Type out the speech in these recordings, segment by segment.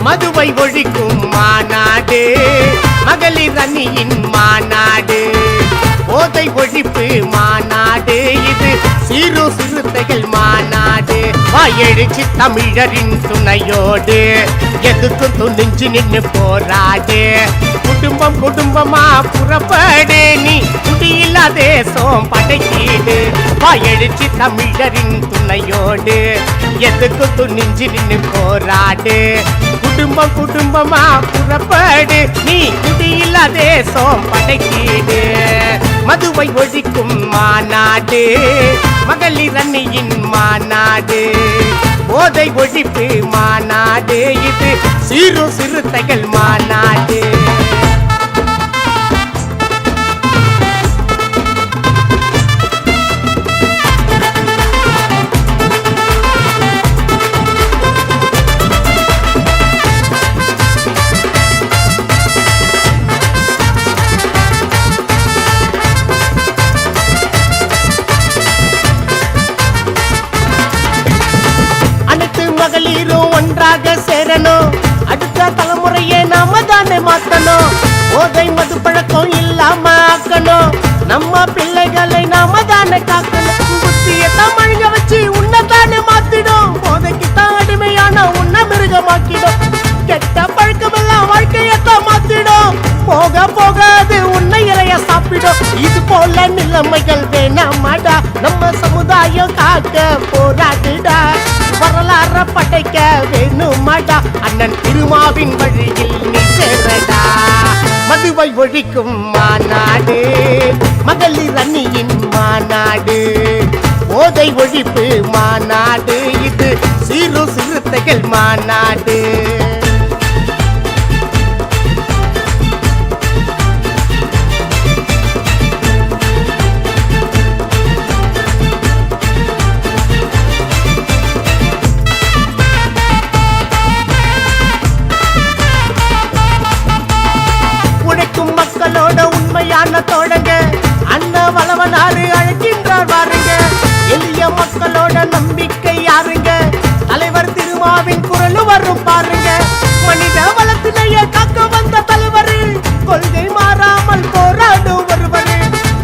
மதுவை ஒழிக்கும் மாநாடு, மகளிர் அணியின் மாநாடு, போதை ஒழிப்பு மாநாடு, இது சிறு சிறுத்தைகள் மாநாடு. வாயெழுச்சி தமிழரின் துணையோடு எதுக்கு துணிஞ்சு நின்று போராடு. குடும்பம் குடும்பமா புறப்படு, நீ குடியில்லா தேசம் படைக்கீடு. வாயெழுச்சி தமிழரின் துணையோடு எதுக்கு துணிஞ்சு நின்று போராடு. குடும்பம் குடும்பமா புறப்படு, நீ குடியில்லா தேசம் படைக்கீடு. மதுவை ஒழிக்கும் மாநாடு, மகளிர் அணியின் மாநாடு, போதை ஒழிப்பு மாநாடு, இது சிறு சிறுத்தைகள் மாநாடு. மகளிரும் ஒன்றாக சேரணும், அடுத்த தலைமுறையை நாம தானே மாத்தணும். போதை மது பழக்கம் இல்லாம ஆக்கணும், நம்ம பிள்ளைகளை நாம தானே காக்கணும். புத்தியை தமிழ்க வச்சு உன்னை தானே மாத்திடும், போதைக்கு தான் அடிமையான உன்னை மிருகமாக்கிடும். கெட்ட பழக்கமெல்லாம் வாழ்க்கையத்தான் மாத்திடும், போக போக அது உன்னை இறைய சாப்பிடும். இது போல நிலைமைகள் வேணாமாடா, நம்ம சமுதாயம் காக்க போராடுடா. வரலாற படைக்க வேணுமாடா, அண்ணன் திருமாவின் வழியில் நீ சேரடா. மதுவை ஒழிக்கும் மாநாடு, மகளிர் அணியின் மாநாடு, போதை ஒழிப்பு மாநாடு, இது சிறு சிறுத்தைகள் மாநாடு. உண்மையான தோழங்க அண்ணன் வளவனாரு அழைக்கின்றார் வாருங்க. எளிய மக்களோட நம்பிக்கை யாருங்க, தலைவர் திருமாவின் குரல் வரும் பாருங்க. மனித வளத்திலேயே காக்க வந்த தலைவர், கொள்கை மாறாமல் போராடும் ஒருவர்.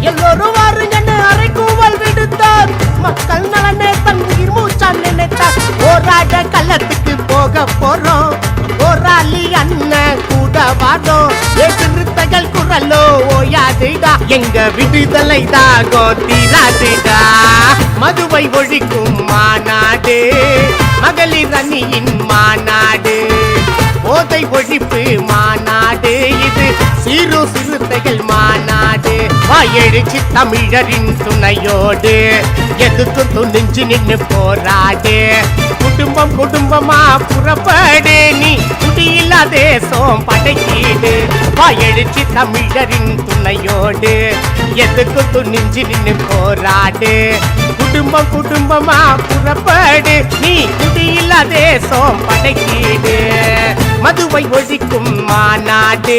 எல்லோரும் வாருங்கன்னு அறைக்கூவல் விடுத்தார், மக்கள் நலனே தன் உயிர் மூச்சான் நினைத்தார். போராட களத்துக்கு போக போறோம், போராளி அண்ணன் கூட வாடும். சிறுத்தைகள் குரலோ ஓயாதுடா, எங்க விடுதலை தாகோ தீராதுடா. மதுவை ஒழிக்கும் மாநாடு, மகளிர் அணியின் மாநாடு, போதை ஒழிப்பு மாநாடு, இது சிறு சிறுத்தைகள் மாநாடு. வாயெழுச்சி தமிழரின் துணையோடு எதுக்கு துணிஞ்சு நின்று போராடு. குடும்பம் குடும்பமா புறப்படு, நீ குடியில்லா தேசம் படைக்கீடு. வாயெழுச்சி தமிழரின் துணையோடு எதுக்கு துணிஞ்சு நின்று போராடு. குடும்பம் குடும்பமா புறப்படு, நீ குடியில்லா தேசம் படைக்கீடு. மதுவை ஒழிக்கும் மாநாடு,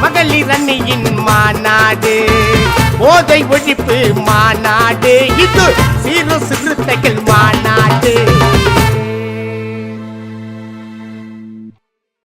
மகளிர் அணியின் மாநாடு, போதை ஒழிப்பு மாநாடு, இது சிறு சிறுத்தைகள் மாநாடு.